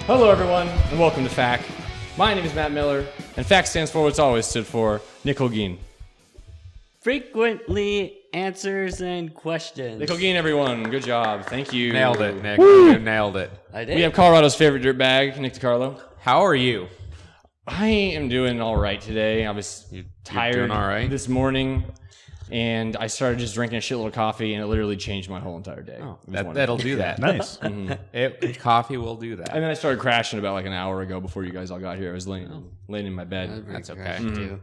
Hello, everyone, and welcome to FAC. My name is Matt Miller, and FAC stands for what's always stood for, Nick Holguin. Frequently answers and questions. Nick Holguin, everyone. Good job. Thank you. Nailed it, Nick. You nailed it. I did. We have Colorado's favorite dirtbag, Nick DiCarlo. How are you? I am doing all right today. I was tired doing all right? this morning, and I started just drinking a shitload of coffee, and it literally changed my whole entire day. Oh, It was that'll do that. Nice. Coffee will do that. And then I started crashing about like an hour ago before you guys all got here. I was laying in my bed. That's okay.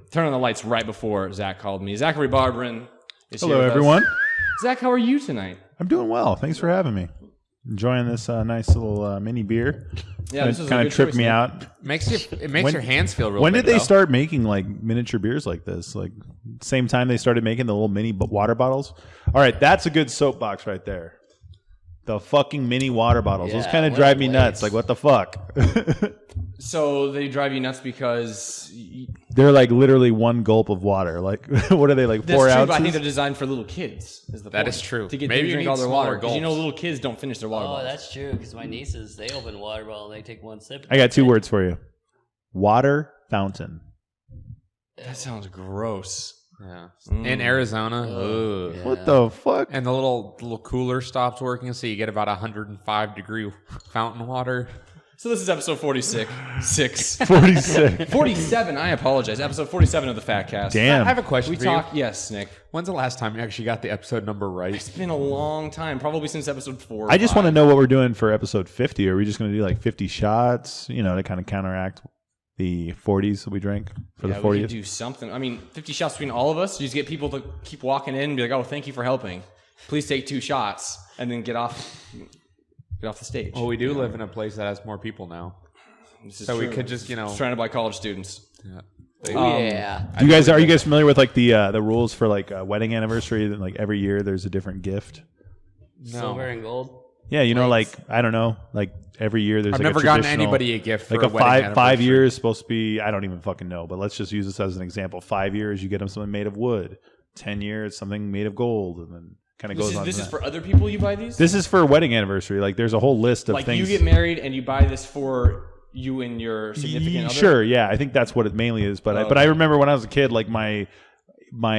Turning on the lights right before Zach called me. Zachary Barbrin is here Hello, with us. everyone. Zach, how are you tonight? I'm doing well. Thanks for having me. Enjoying this nice little mini beer. Yeah, this is kind of tripped me out. It makes your hands feel real When big, did they though. start making like miniature beers like this? Like same time they started making the little mini water bottles. All right, that's a good soapbox right there. The fucking mini water bottles. Those Yeah, kind of what drive a me waste. nuts. Like what the fuck? So they drive you nuts because They're like literally one gulp of water. Like what are they like that's 4 true, ounces? but I think they're designed for little kids. Is the That point. is true. To get Maybe them to you drink need all their smaller water because you know gulps. little kids don't finish their water Oh, bottles. that's true. Because my nieces, they open water bottle and they take one sip. I got 2 words for you. Water fountain. That sounds gross. Yeah. In Arizona. Ugh. Yeah. What the fuck? And the little cooler stops working, so you get about 105-degree fountain water. So this is episode 46. 46. 47, I apologize. Episode 47 of the Fat Cast. I Damn. have a question We for talk, you. yes, Nick. When's the last time you actually got the episode number right? It's been a long time, probably since episode 4. I just want to know what we're doing for episode 50. Are we just going to do like 50 shots, to kind of counteract the 40s that we drank for the We 40th? could do something. I mean, 50 shots between all of us. You just get people to keep walking in and be like, "Oh, thank you for helping. Please take 2 shots," and then get off the stage. Well, we do live in a place that has more people now. This is So we true. could just, Just trying to buy college students. Oh, yeah. Are you guys familiar with like the rules for like a wedding anniversary? That like every year there's a different gift. Silver and gold. Yeah, like Plates. I don't know, like every year there's I've like never a gotten traditional- anybody a gift for like a a wedding five anniversary. years supposed to be. I don't even fucking know, but let's just use this as an example. 5 years, you get them something made of wood. 10 years, something made of gold, and then kind of goes on. This from is that. for other people you buy these? This is for a wedding anniversary. Like there's a whole list of like things. you get married and you buy this for you and your significant other? Sure, yeah, I think that's what it mainly is. But Oh, but I okay. remember when I was a kid, like my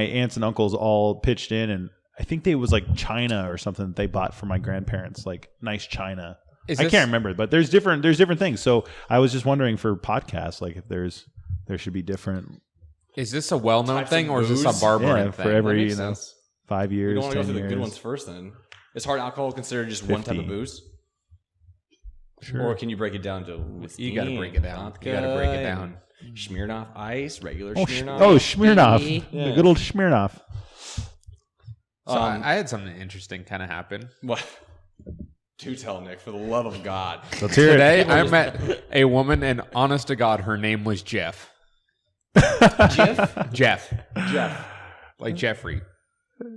aunts and uncles all pitched in, and I think it was like china or something that they bought for my grandparents, like nice china. Is I this- can't remember, but there's different things. So I was just wondering for podcasts, like if there should be different. Is this a well-known Types thing of or is this booze? a barbarian Yeah, thing? for every makes sense. 5 We years, don't want to go 10 through the good years. ones first then. Is hard alcohol considered just one type of 50. booze? Sure. Or can you break it down to whiskey? You got to break it down. You got to break it down. Smirnoff Ice, regular Oh, Smirnoff. Smirnoff, Yeah. the good old Smirnoff. So I had something interesting kind of happen. What? Do tell, Nick, for the love of God. Let's hear it. Today, I met a woman, and honest to God, her name was Jeff. Jeff? Jeff. Jeff. Like Jeffrey.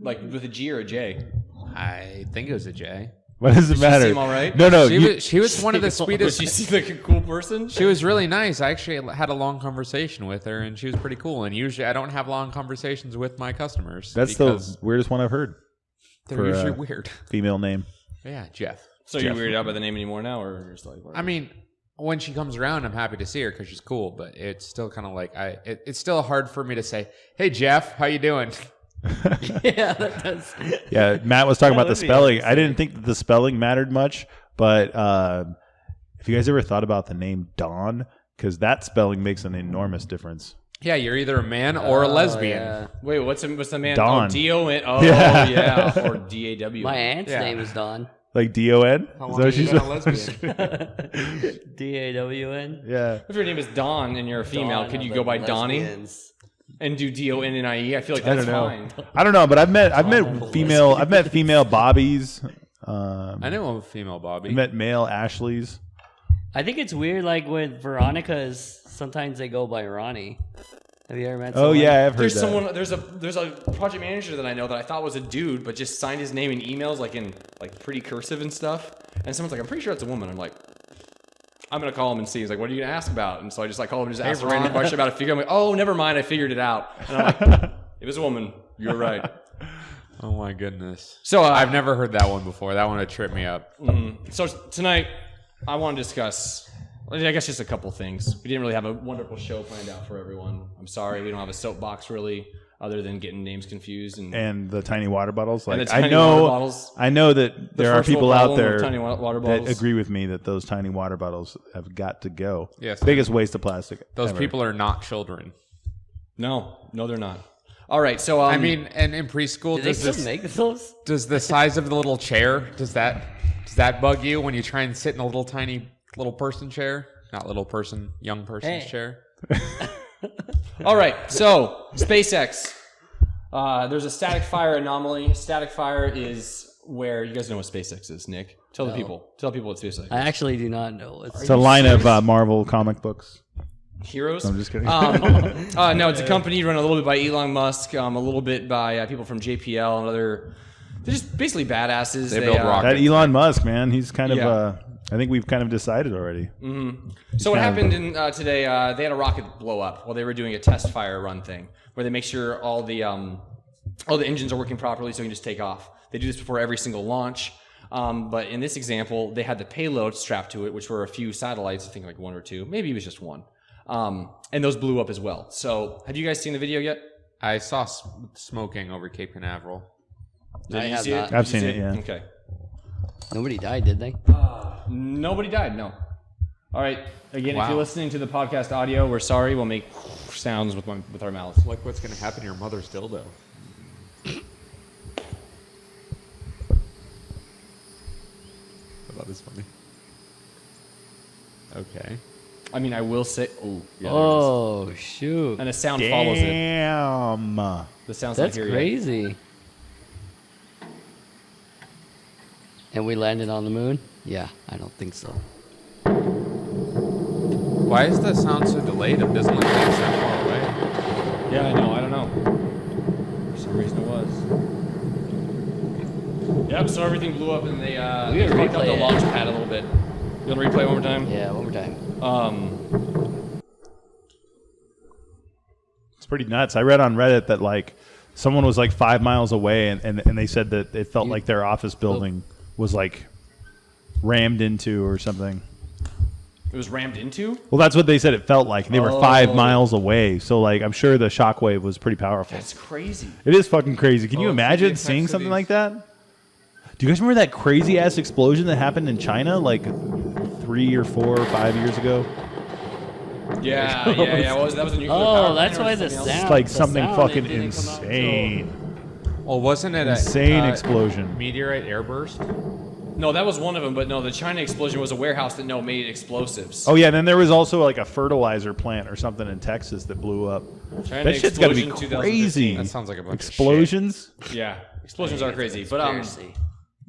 Like with a G or a J? I think it was a J. What does it She matter? seem all right? No. She was one of the Does sweetest. she seem like a cool person? She was really nice. I actually had a long conversation with her, and she was pretty cool. And usually, I don't have long conversations with my customers. That's because the weirdest one I've heard. they're for, usually weird. Female name. Yeah, Jeff. So you're weirded out by the name anymore now, or you're just like, I mean, when she comes around, I'm happy to see her because she's cool. But it's still kind of like it's still hard for me to say, "Hey, Jeff, how you doing?" Yeah, that does. Yeah, Matt was talking about the that'd be spelling. I didn't think that the spelling mattered much, but if you guys ever thought about the name Dawn, because that spelling makes an enormous difference. Yeah, you're either a man or a lesbian. Yeah. wait, what's the man? Dawn. Oh, D-O-N. Oh, Yeah. yeah. Or D-A-W. My aunt's Yeah. name is Dawn. Like D-O-N? How Is long that what have she you said? been a lesbian? D-A-W-N. Yeah. If your name is Dawn and you're a female, Dawn could of you the go by Donnie lesbians. and do D-O-N-N-I-E? I feel like I that's don't know. fine. I don't know, but I've met of female Bobbies. I know a female Bobby. I've met male Ashleys. I think it's weird, like with Veronica's, sometimes they go by Ronnie. Have you ever met Oh someone? yeah, I've heard There's that. someone. There's a project manager that I know that I thought was a dude, but just signed his name in emails, like in like pretty cursive and stuff. And someone's like, "I'm pretty sure it's a woman." I'm like, "I'm gonna call him and see." He's like, "What are you gonna ask about?" And so I just like call him and just ask a random Ron. question about a figure. I'm like, "Oh, never mind. I figured it out." And I'm like, "It was a woman. You're right." Oh my goodness. So I've never heard that one before. That one would trip me up. So tonight, I want to discuss I guess just a couple things. We didn't really have a wonderful show planned out for everyone. I'm sorry, we don't have a soapbox really, other than getting names confused and the tiny water bottles. and Like the tiny I know, water bottles. I know that there are first world people out problem there of tiny water that bottles. agree with me that those tiny water bottles have got to go. Yes. Biggest waste of plastic. Those ever. people are not children. No, they're not. All right, so I mean, and in preschool, Do they still make those? does the size of the little chair does that bug you when you try and sit in a little tiny little person chair? Not little person, young person's chair. all right, so SpaceX. There's a static fire anomaly. Static fire is where you guys know what SpaceX is. Nick, tell the people. Tell people what SpaceX is. I actually do not know. It's a line of Marvel comic books. Heroes. I'm just kidding. No, it's a company run a little bit by Elon Musk, a little bit by people from JPL and other. They're just basically badasses. They build rockets. That Elon Musk, man, he's kind of. Yeah. I think we've kind of decided already. So what happened today? They had a rocket blow up while they were doing a test fire run thing, where they make sure all the engines are working properly, so you can just take off. They do this before every single launch. But in this example, they had the payload strapped to it, which were a few satellites. I think like one or two, maybe it was just one. And those blew up as well. So have you guys seen the video yet? I saw smoking over Cape Canaveral. Did I you have see not. it? I've Did you seen see it, yeah. Okay. Nobody died, did they? Nobody died, no. All right. Again, Wow. if you're listening to the podcast audio, we're sorry. We'll make sounds with our mouths. Like what's going to happen to your mother's dildo? I thought this funny. Okay. I mean, I will say. Oh, yeah. Oh shoot! And a sound follows it. Damn. The sound's That's not here crazy. And we landed on the moon? Yeah, I don't think so. Why is the sound so delayed? It doesn't look like it's that far away. yet. Yeah, I know. I don't know. For some reason, it was. Yep. So everything blew up, and they We gotta fucked up replay the it. launch pad a little bit. You want to replay one more time? Yeah, one more time. It's pretty nuts. I read on Reddit that like someone was like 5 miles away, and they said that it felt like their office building was like rammed into or something. It was rammed into. Well, that's what they said it felt like. They were 5 miles away, so like I'm sure the shockwave was pretty powerful. That's crazy. It is fucking crazy. Can you look at the imagine effects seeing of something these. like that? Do you guys remember that crazy ass explosion that happened in China like 3 or 4 or 5 years ago? Yeah. That was a nuclear power Oh, plant that's or why the something else? sound. It's like the something sound, fucking it didn't come out insane. Well, wasn't it Insane a explosion. meteorite airburst? No, that was one of them, but no, the China explosion was a warehouse that made explosives. Oh yeah, and then there was also like a fertiller plant or something in Texas that blew up. China That shit's gotta be explosion, crazy. 2015. That sounds like a bunch Explosions, Yeah, explosions are crazy. But Conspiracy.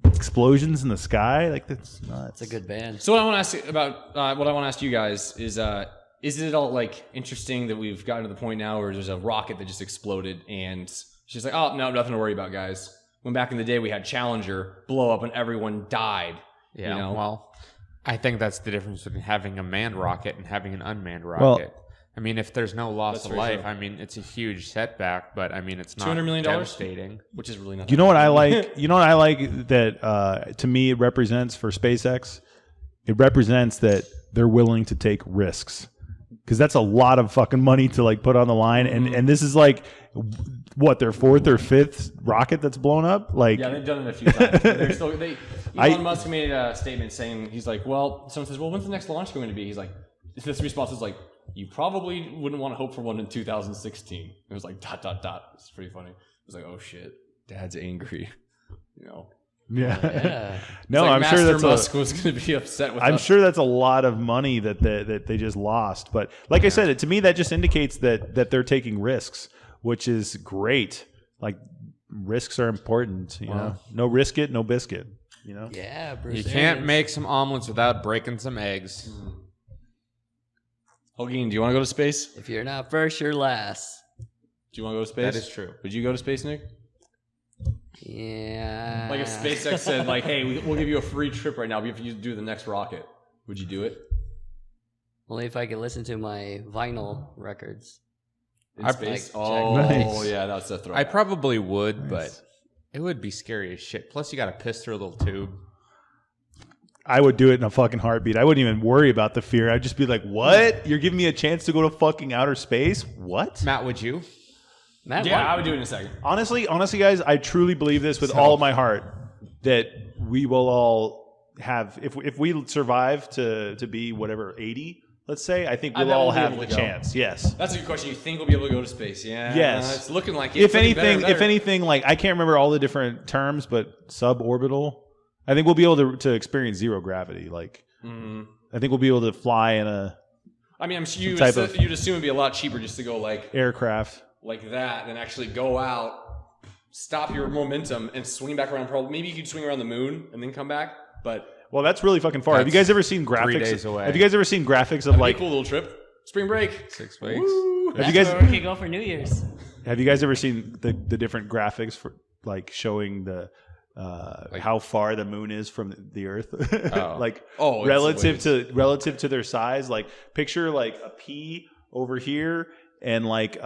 explosions in the sky, like that's nuts. It's a good band. so what I want to ask about, what I want to ask you guys is it all like interesting that we've gotten to the point now where there's a rocket that just exploded and she's like, oh no, nothing to worry about, guys. When back in the day we had Challenger blow up and everyone died. Yeah, You know? well, I think that's the difference between having a manned rocket and having an unmanned Well- rocket. I mean, if there's no loss That's of very life, true. I mean, it's a huge setback, but I mean, it's not $200 million? devastating. Which is really not. You know what I like? You know what I like that to me it represents for SpaceX? It represents that they're willing to take risks. Because that's a lot of fucking money to like put on the line, and this is like what their 4th or 5th rocket that's blown up. Like, Yeah, they've done it a few times. But they're still. Elon Musk made a statement saying he's like, well, someone says, well, when's the next launch going to be? He's like, this response is like, you probably wouldn't want to hope for one in 2016. It was like ... It's pretty funny. It was like, oh shit, Dad's angry. You know. yeah. Yeah. No, It's like I'm Master sure that's Musk was going to be upset with I'm us. sure that's a lot of money that they just lost. But like I said, to me that just indicates that they're taking risks, which is great. Like risks are important, you know. No risk it, no biscuit, you know. Yeah, Bruce. You can't Arians. make some omelets without breaking some eggs. Hogan, do you want to go to space? If you're not first, you're last. Do you want to go to space? That is true. Would you go to space, Nick? Yeah. Like if SpaceX said, like, hey, we'll give you a free trip right now if you do the next rocket. Would you do it? Only if I could listen to my vinyl records. In space? like, Oh, Nice. yeah, that's a throw. I probably would, but it would be scary as shit. Plus, you got to piss through a little tube. I would do it in a fucking heartbeat. I wouldn't even worry about the fear. I'd just be like, what? You're giving me a chance to go to fucking outer space? What? Matt, would you? Matt, Yeah, what? I would do it in a second. Honestly, guys, I truly believe this with all of my heart that we will all have, if we survive to be whatever, 80, let's say, I think I we'll bet all we'll be have able the to go. chance. Yes. That's a good question. You think we'll be able to go to space? Yeah. Yes. It's looking like it. If It's looking better and anything, better. like I can't remember all the different terms, but suborbital, I think we'll be able to experience zero gravity. Like, I think we'll be able to fly in a I mean, I'm sure you'd assume it'd be a lot cheaper just to go like aircraft. that than actually go out, stop your momentum, and swing back around. Probably maybe you could swing around the moon and then come back. But Well, that's really fucking far. Have you That's guys ever seen graphics? 3 days away. Have you guys ever seen graphics of like like? a cool little trip, spring break. 6 weeks. Woo. Have That's you guys where we could go for New Year's. have you guys ever seen the different graphics for like showing the how far the moon is from the Earth? Like Oh, it's relative to their size. Like picture like a pea over here and like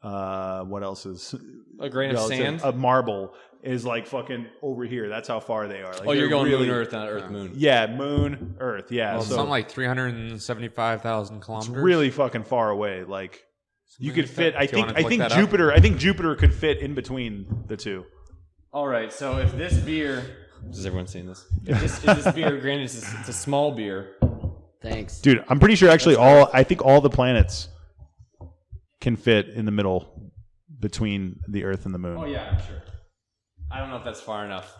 what else is A grain of relative? sand. A marble is like fucking over here. That's how far they are. Like Oh, you're they're going really, moon, Earth, not Earth, moon. Yeah, moon, Earth. Yeah, Well, so something like 375,000 it's kilometers. really fucking far away. Like you could fit. I Do you wanna think look that up? Jupiter. I think Jupiter could fit in between the two. All right. So if this beer, is everyone seeing this? If this beer, granted, it's a small beer. Thanks. Dude, I'm pretty sure actually I think all the planets can fit in the middle between the Earth and the Moon. Oh yeah, I'm sure. I don't know if that's far enough.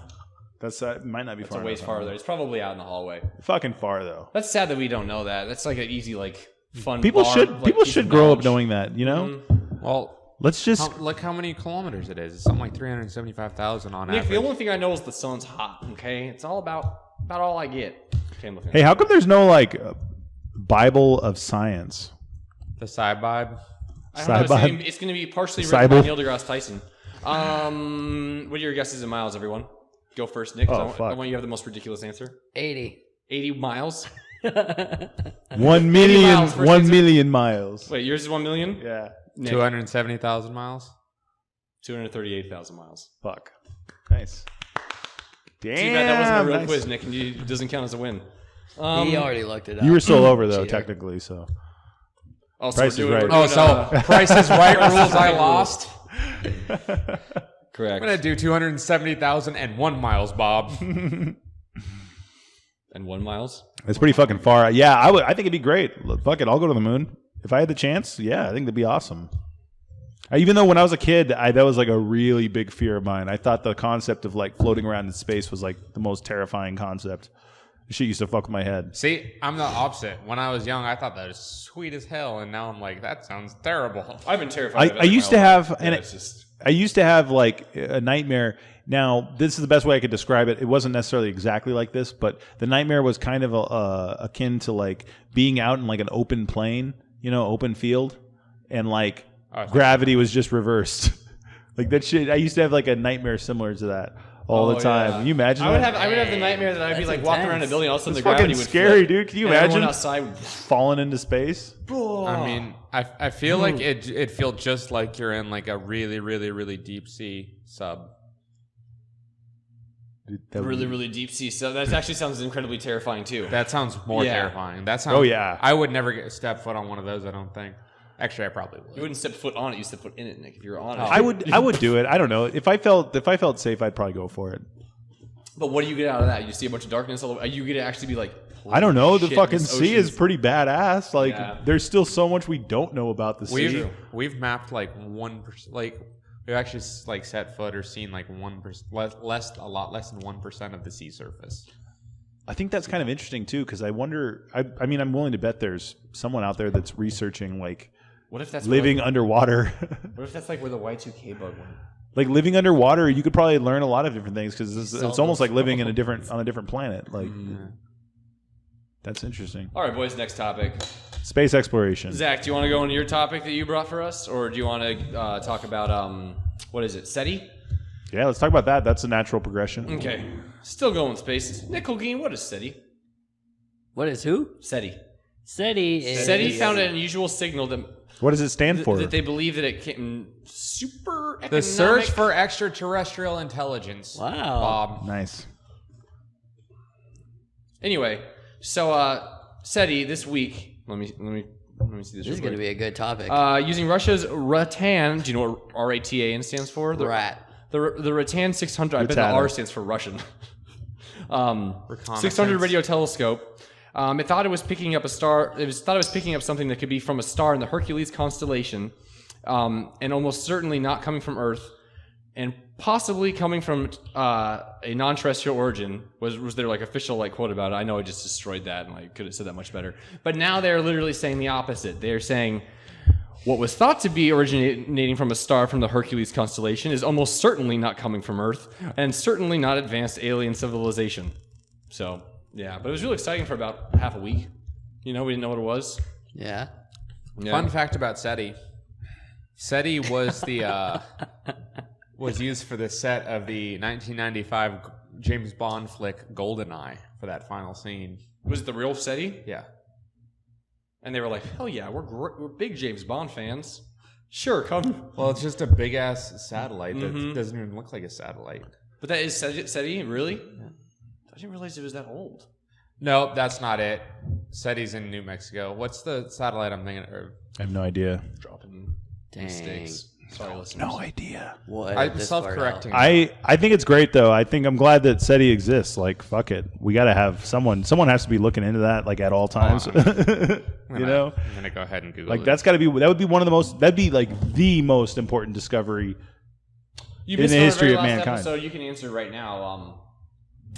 That's might not be It's far a ways enough. farther. It's probably out in the hallway. Fucking far though. That's sad that we don't know that. That's like an easy, like, fun. People bar, should like, people piece should of grow up knowledge. knowing that, you know? Well, Let's just look how many kilometers it is. It's something like 375,000 on Nick, average. the only thing I know is the sun's hot. Okay, it's all about all I get. Okay, I'm looking. Hey, how come there's no like Bible of science? The side vibe. I don't know. Cybod? It's going to be partially written by Cybod? Neil deGrasse Tyson. What are your guesses in miles, everyone? Go first, Nick. 'Cause Oh, I want fuck. you to have the most ridiculous answer. 80. 80 miles. 1 million, miles, first 1 answer. million miles. Wait, yours is 1 million. Yeah. Nick, 270,000 miles. 238,000 miles. Fuck. Nice. Damn. Too bad that wasn't a real nice. quiz, Nick, and it doesn't count as a win. He already looked it up. You were still over though, Cheater. technically. So Oh, so Price is we're doing, Right. we're Oh, doing, so Price is Right rules I Right lost. correct. I'm going to do 270,001 miles, Bob. And 1 miles. it's pretty fucking far. Yeah, I think it'd be great. Look, fuck it, I'll go to the moon if I had the chance. Yeah, I think that'd be awesome. Even though when I was a kid, that was like a really big fear of mine. I thought the concept of like floating around in space was like the most terrifying concept. The shit used to fuck with my head. See, I'm the opposite. When I was young, I thought that was sweet as hell, and now I'm like, that sounds terrible. I've been terrified. of it I used to my whole life. have, Yeah, and it's just I used to have like a nightmare. Now, this is the best way I could describe it. It wasn't necessarily exactly like this, but the nightmare was kind of akin to like being out in like an open plain, open field, and like gravity was just reversed. Like that shit. I used to have like a nightmare similar to that all the time. yeah. Can you imagine I would that? have the nightmare that I'd be That's like walking around a intense. building, all of a sudden It's the gravity fucking would scary, flip, dude. Can you and everyone imagine outside would falling into space? I mean, I feel like it feels just like you're in like a really, really, really deep sea sub. That would really, be- really deep sea. So that actually sounds incredibly terrifying too. That sounds more Yeah. terrifying. That sounds. Oh, yeah. I would never step foot on one of those. I don't think. Actually, I probably would. You wouldn't step foot on it. You step foot in it, Nick. If you were on it, I would do it. I don't know. If I felt safe, I'd probably go for it. But what do you get out of that? You see a bunch of darkness all over. You get to actually be like, I don't know. The shit, fucking this sea is ocean's- pretty badass. Like, Yeah. there's still so much we don't know about the sea. We've mapped like 1%. Like we've actually like set foot or seen like 1%, a lot less than 1% of the sea surface. I think that's kind of interesting too, because I wonder. I mean, I'm willing to bet there's someone out there that's researching like what if that's living underwater. What if that's like where the Y2K bug went? Like living underwater, you could probably learn a lot of different things because it's Solve almost those like living in on a different planet. Like that's interesting. All right, boys. Next topic. Space exploration. Zach, do you want to go into your topic that you brought for us, or do you want to talk about what is it, SETI? Yeah, let's talk about that. That's a natural progression. Okay, still going space. Nick Holguin, what is SETI? What is who? SETI. SETI is... SETI found an unusual signal that What does it stand for? that they believe that it can super economic. The search for extraterrestrial intelligence. Wow. Bob. Nice. Anyway, so SETI this week. Let me see this. This is going to be a good topic. Using Russia's Ratan. Do you know what RATAN stands for? The Ratan 600. I bet the R stands for Russian. 600 radio telescope. It thought it was picking up a star. Thought it was picking up something that could be from a star in the Hercules constellation, and almost certainly not coming from Earth, and possibly coming from a non-terrestrial origin. Was their like official like quote about it? I know I just destroyed that, and I could have said that much better. But now they're literally saying the opposite. They're saying what was thought to be originating from a star from the Hercules constellation is almost certainly not coming from Earth, and certainly not advanced alien civilization. So. Yeah, but it was really exciting for about half a week. We didn't know what it was. Yeah. Fun fact about SETI. SETI was the was used for the set of the 1995 James Bond flick GoldenEye for that final scene. Was it the real SETI? Yeah. And they were like, hell yeah, we're big James Bond fans. Sure, come. Well, it's just a big-ass satellite that doesn't even look like a satellite. But that is SETI? Really? Yeah. I didn't realize it was that old. No, that's not it. SETI's in New Mexico. What's the satellite I'm thinking of? I have no idea. Dropping mistakes. Sorry, listeners. No idea. What? I'm self-correcting. I think it's great though. I'm glad that SETI exists. Like, fuck it. We gotta have someone has to be looking into that like at all times. I'm gonna go ahead and Google it. That would be the most important discovery in the history of mankind. So you can answer right now.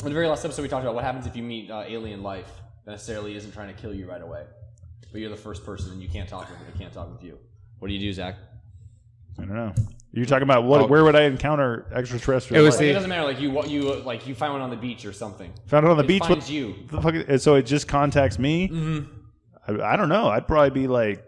In the very last episode, we talked about what happens if you meet alien life that necessarily isn't trying to kill you right away, but you're the first person and you can't talk with them. They can't talk with you. What do you do, Zach? I don't know. You're talking about where would I encounter extraterrestrial? It doesn't matter. Like you find one on the beach or something. Found it on the beach. Finds you. The fuck? So it just contacts me. Mm-hmm. I don't know. I'd probably be like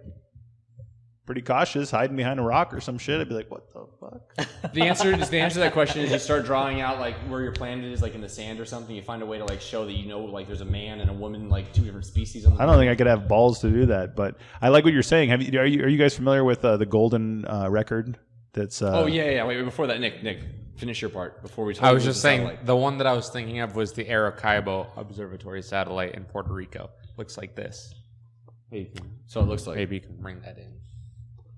pretty cautious, hiding behind a rock or some shit. I'd be like, what the fuck? The answer to that question is you start drawing out like where your planet is, like in the sand or something. You find a way to like show that like there's a man and a woman, like two different species on the I don't think I could have balls to do that, but I like what you're saying. Are you guys familiar with the golden record? That's oh yeah. Wait, before that, Nick, finish your part before we talk. I was just saying satellite. The one that I was thinking of was the Arecibo Observatory satellite in Puerto Rico. Looks like this. So it looks like maybe you can bring that in.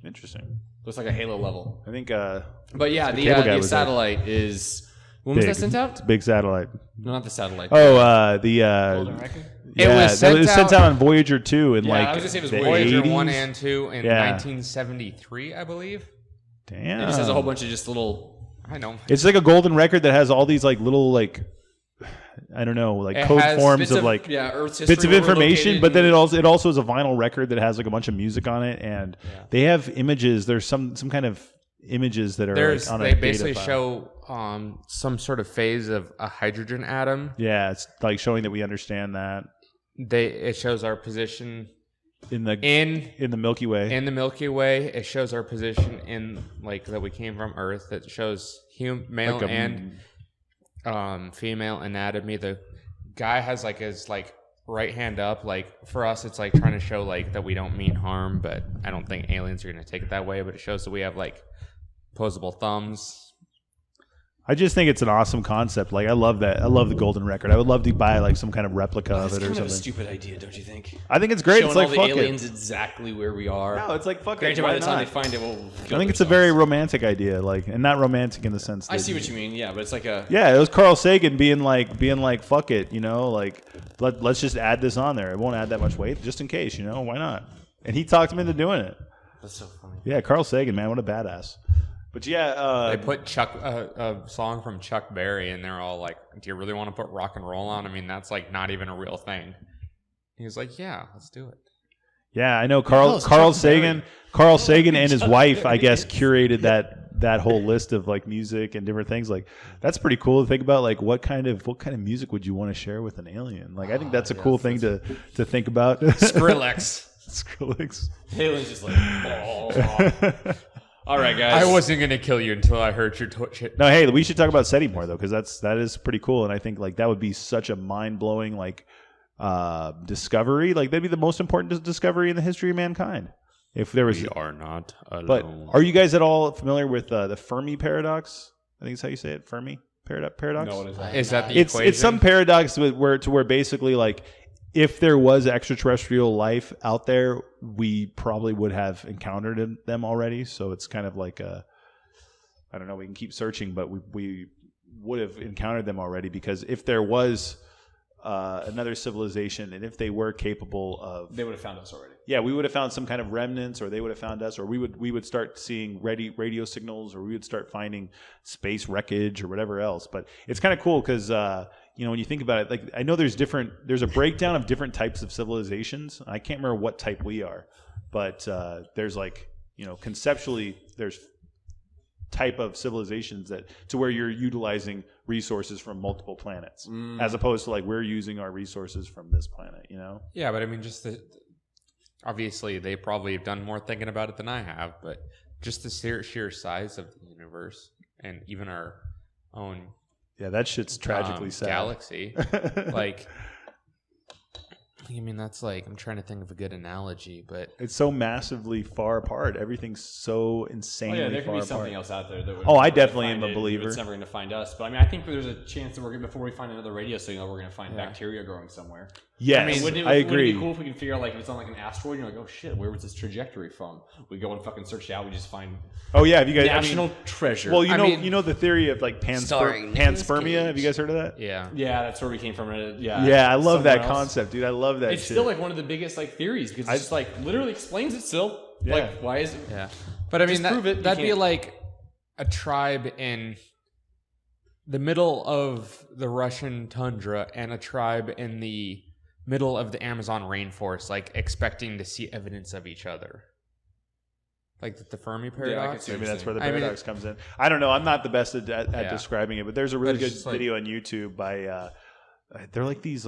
Interesting. Looks like a Halo level. I think. But yeah, the satellite is. When was that sent out? It's a big satellite. No, not the satellite. Oh, the. Golden record? It was sent out on Voyager 2 in I was gonna say it was Voyager 80s? 1 and 2 in 1973, I believe. Damn. It just has a whole bunch of just little. I know. It's like a golden record that has all these like little like. I don't know, like code forms of like Earth's history, bits of information, but then it also is a vinyl record that has like a bunch of music on it, and they have images. There's some kind of images that are like on they basically show some sort of phase of a hydrogen atom. Yeah, it's like showing that we understand that. It shows our position in the Milky Way. In the Milky Way, it shows our position in like that we came from Earth. It shows male like and female anatomy. The guy has like his like right hand up. Like for us, it's like trying to show like that we don't mean harm, but I don't think aliens are going to take it that way. But it shows that we have like opposable thumbs. I just think it's an awesome concept. Like I love that. I love the golden record. I would love to buy like some kind of replica of it or something. It's kind of a stupid idea, don't you think? I think it's great. Showing it's like all the aliens exactly where we are. No, it's like fuck it. Granted, by the time they find it, I think it's a very romantic idea, like, and not romantic in the sense that I see what you mean. Yeah, but it's like a it was Carl Sagan being like fuck it, like let's just add this on there. It won't add that much weight, just in case, why not? And he talked him into doing it. That's so funny. Yeah, Carl Sagan, man, what a badass. But they put a song from Chuck Berry, and they're all like, "Do you really want to put rock and roll on? I mean, that's like not even a real thing." He was like, "Yeah, let's do it." Yeah, I know Carl Sagan. Carl Sagan and his wife, I guess, curated that whole list of like music and different things. Like that's pretty cool to think about. Like what kind of music would you want to share with an alien? Like I think that's a cool thing to think about. Skrillex. Alien's just like. All right, guys. I wasn't gonna kill you until I heard your shit. No, hey, we should talk about SETI more though, because that is pretty cool, and I think like that would be such a mind blowing like discovery. Like that'd be the most important discovery in the history of mankind. If there was, we are not alone. But are you guys at all familiar with the Fermi paradox? I think it's how you say it, Fermi. paradox? No, what is that? Is that the It's equation? some paradox where basically like if there was extraterrestrial life out there, we probably would have encountered them already. So it's kind of like I don't know. We can keep searching, but we would have encountered them already, because if there was another civilization and if they were capable of, They would have found us already. yeah, we would have found some kind of remnants, or they would have found us, or we would start seeing radio signals, or we would start finding space wreckage or whatever else. But it's kind of cool because when you think about it, like I know there's a breakdown of different types of civilizations. I can't remember what type we are, but there's like conceptually there's type of civilizations that to where you're utilizing resources from multiple planets, as opposed to like we're using our resources from this planet. Yeah, but I mean, just obviously they probably have done more thinking about it than I have, but just the sheer size of the universe and even our own that shit's tragically sad. Galaxy. Like, I mean, that's like, I'm trying to think of a good analogy, but it's so massively far apart. Everything's so insanely far apart. There could be something else out there that would. I definitely am a believer. It's never going to find us, but I mean, I think there's a chance that before we find another radio signal, we're going to find bacteria growing somewhere. Yes, I mean, I wouldn't agree. it be cool if we can figure out like if it's on like an asteroid? You're like, oh shit, where was this trajectory from? We go and fucking search it out. We just find. Oh yeah, have you guys national treasure? Well, you know the theory of like panspermia. Have you guys heard of that? yeah, that's where we came from. Yeah, I love that concept, dude. I love that. It's still like one of the biggest like theories because it's just like literally explains it still. Yeah. Like why is it? yeah. But I mean, prove it. That'd be like a tribe in the middle of the Russian tundra and a tribe in the middle of the Amazon rainforest, like expecting to see evidence of each other. Like the Fermi paradox. Maybe that's where the paradox comes in. I don't know. I'm not the best at describing it, but there's a really good video on YouTube by. They're like these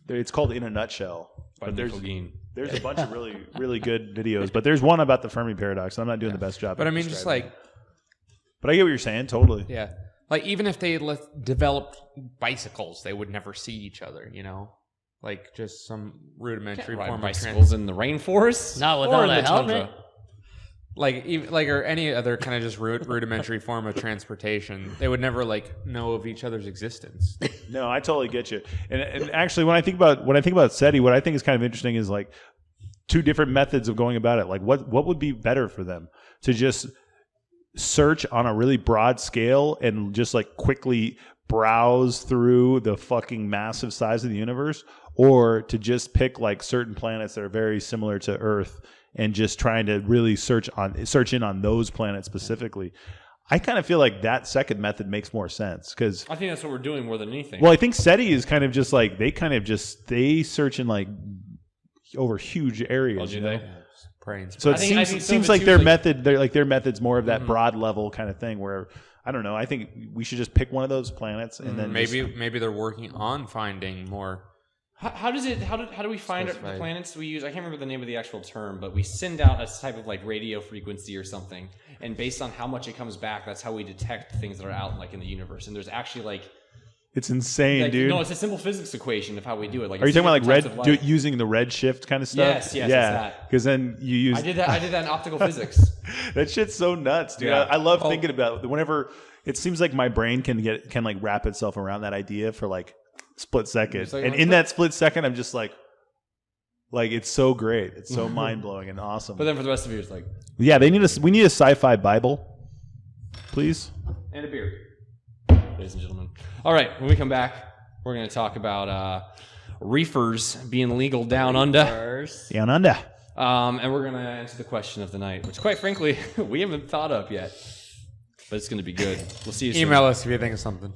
it's called In a Nutshell. But there's a bunch of really really good videos, but there's one about the Fermi paradox. I'm not doing the best job. But I mean, just like. But I get what you're saying. Totally. Yeah. Like even if they developed bicycles, they would never see each other. Like just some rudimentary form of bicycles in the rainforest. Not without a helmet. Or any other kind of just rudimentary form of transportation, they would never know of each other's existence. No, I totally get you. And actually, when I think about SETI, what I think is kind of interesting is like two different methods of going about it. Like, what would be better for them to just search on a really broad scale and just like quickly browse through the fucking massive size of the universe, or to just pick like certain planets that are very similar to Earth and just trying to really search in on those planets specifically. I kind of feel like that second method makes more sense because I think that's what we're doing more than anything. Well, I think SETI is kind of just like they search in like over huge areas. Do they? So it seems like their method's more of that broad level kind of thing where I don't know. I think we should just pick one of those planets and then maybe they're working on finding more. How do we find the planets we use? I can't remember the name of the actual term, but we send out a type of like radio frequency or something, and based on how much it comes back, that's how we detect things that are out in the universe. And there's actually it's insane, dude. No, it's a simple physics equation of how we do it. Are you talking about using the redshift kind of stuff? Yes, yeah. That. Because then you use. I did that in optical physics. That shit's so nuts, dude. Yeah. I love thinking about it. Whenever it seems like my brain can wrap itself around that idea for like split second, and in that split second, I'm just like it's so great, it's so mind blowing and awesome. But then for the rest of you, it's like, yeah, we need a sci-fi Bible, please, and a beer, ladies and gentlemen. All right, when we come back, we're going to talk about reefers being legal down under. Down under. And we're going to answer the question of the night, which, quite frankly, we haven't thought of yet, but it's going to be good. We'll see you soon. Email us if you think of something.